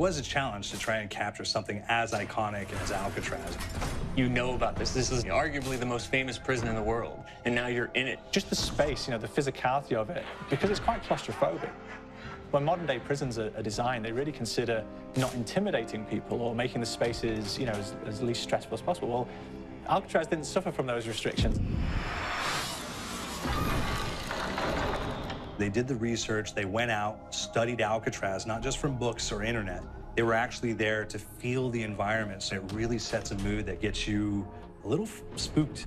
was a challenge to try and capture something as iconic as Alcatraz. You know about this. This is arguably the most famous prison in the world, and now you're in it. Just the space, the physicality of it, because it's quite claustrophobic. When modern-day prisons are designed, they really consider not intimidating people or making the spaces, as least stressful as possible. Well, Alcatraz didn't suffer from those restrictions. They did the research, they went out, studied Alcatraz, not just from books or internet. They were actually there to feel the environment, so it really sets a mood that gets you a little spooked.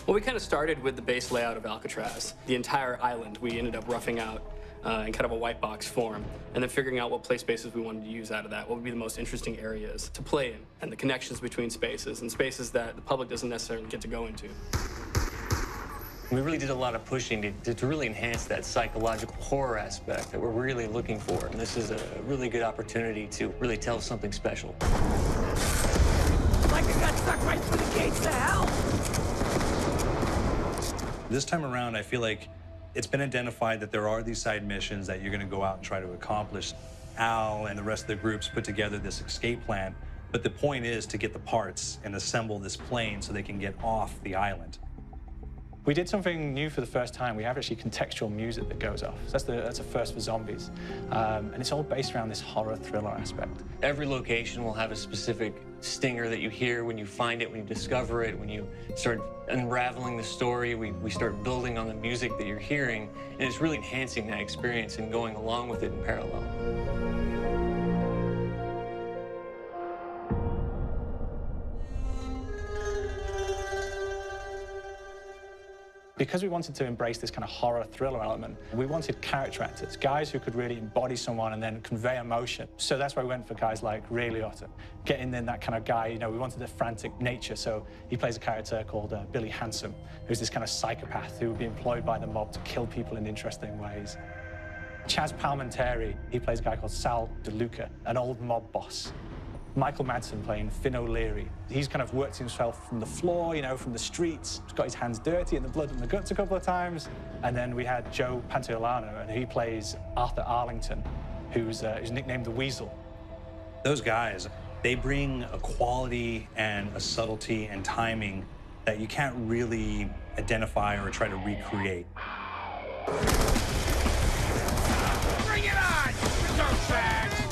Well, we kind of started with the base layout of Alcatraz. The entire island we ended up roughing out in kind of a white box form, and then figuring out what play spaces we wanted to use out of that, what would be the most interesting areas to play in, and the connections between spaces, and spaces that the public doesn't necessarily get to go into. We really did a lot of pushing to really enhance that psychological horror aspect that we're really looking for. And this is a really good opportunity to really tell something special. Like I got stuck right through the gates to hell! This time around, I feel like it's been identified that there are these side missions that you're going to go out and try to accomplish. Al and the rest of the groups put together this escape plan, but the point is to get the parts and assemble this plane so they can get off the island. We did something new for the first time. We have actually contextual music that goes off. So that's a first for zombies. And it's all based around this horror thriller aspect. Every location will have a specific stinger that you hear when you find it, when you discover it, when you start unraveling the story. We start building on the music that you're hearing, and it's really enhancing that experience and going along with it in parallel. Because we wanted to embrace this kind of horror thriller element, we wanted character actors, guys who could really embody someone and then convey emotion. So that's why we went for guys like Ray Liotta, getting in that kind of guy, we wanted a frantic nature. So he plays a character called Billy Handsome, who's this kind of psychopath who would be employed by the mob to kill people in interesting ways. Chaz Palminteri, he plays a guy called Sal DeLuca, an old mob boss. Michael Madsen playing Finn O'Leary. He's kind of worked himself from the floor, from the streets. He's got his hands dirty in the blood and the guts a couple of times. And then we had Joe Pantoliano, and he plays Arthur Arlington, who's nicknamed the Weasel. Those guys, they bring a quality and a subtlety and timing that you can't really identify or try to recreate. Bring it on, dirtbags!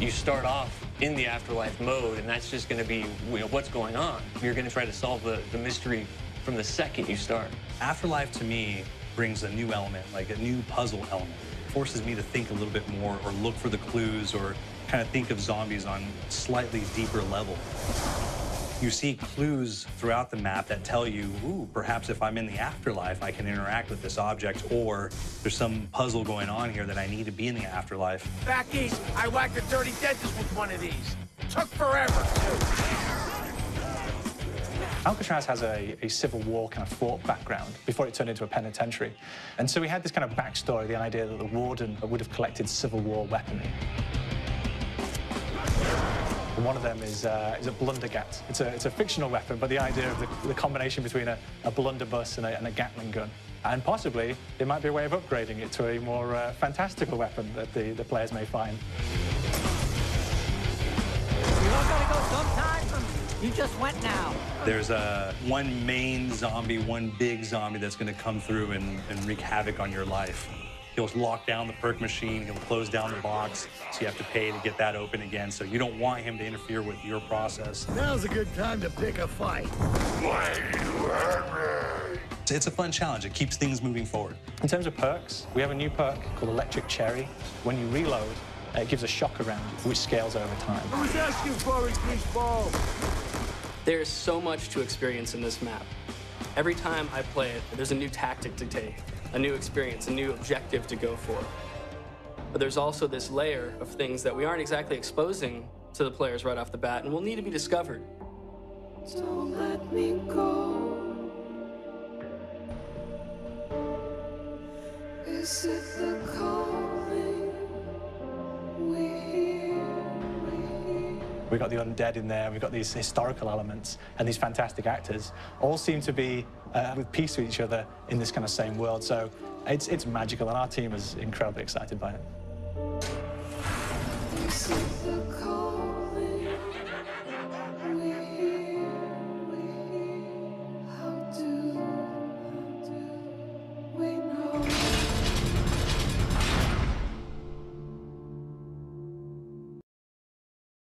You start off in the afterlife mode, and that's just going to be what's going on. You're going to try to solve the mystery from the second you start. Afterlife, to me, brings a new element, like a new puzzle element. It forces me to think a little bit more or look for the clues or kind of think of zombies on a slightly deeper level. You see clues throughout the map that tell you, ooh, perhaps if I'm in the afterlife, I can interact with this object, or there's some puzzle going on here that I need to be in the afterlife. Back east, I whacked a dirty dentist with one of these. Took forever, too. Alcatraz has a Civil War kind of fort background before it turned into a penitentiary. And so we had this kind of backstory, the idea that the warden would have collected Civil War weaponry. And one of them is a blundergat. It's a fictional weapon, but the idea of the combination between a blunderbuss and a Gatling gun. And possibly, there might be a way of upgrading it to a more fantastical weapon that the players may find. We all gotta go sometime. You just went now. There's one main zombie, one big zombie that's going to come through and wreak havoc on your life. He'll lock down the perk machine, he'll close down the box, so you have to pay to get that open again. So you don't want him to interfere with your process. Now's a good time to pick a fight. It's a fun challenge. It keeps things moving forward. In terms of perks, we have a new perk called Electric Cherry. When you reload, it gives a shock around, which scales over time. Who's asking for it, greaseball? There's so much to experience in this map. Every time I play it, there's a new tactic to take, a new experience, a new objective to go for. But there's also this layer of things that we aren't exactly exposing to the players right off the bat and will need to be discovered. Don't let me go. Is it the calling we hear? We've got the undead in there, we've got these historical elements, and these fantastic actors all seem to be with peace with each other in this kind of same world. So it's magical, and our team is incredibly excited by it. This is the call.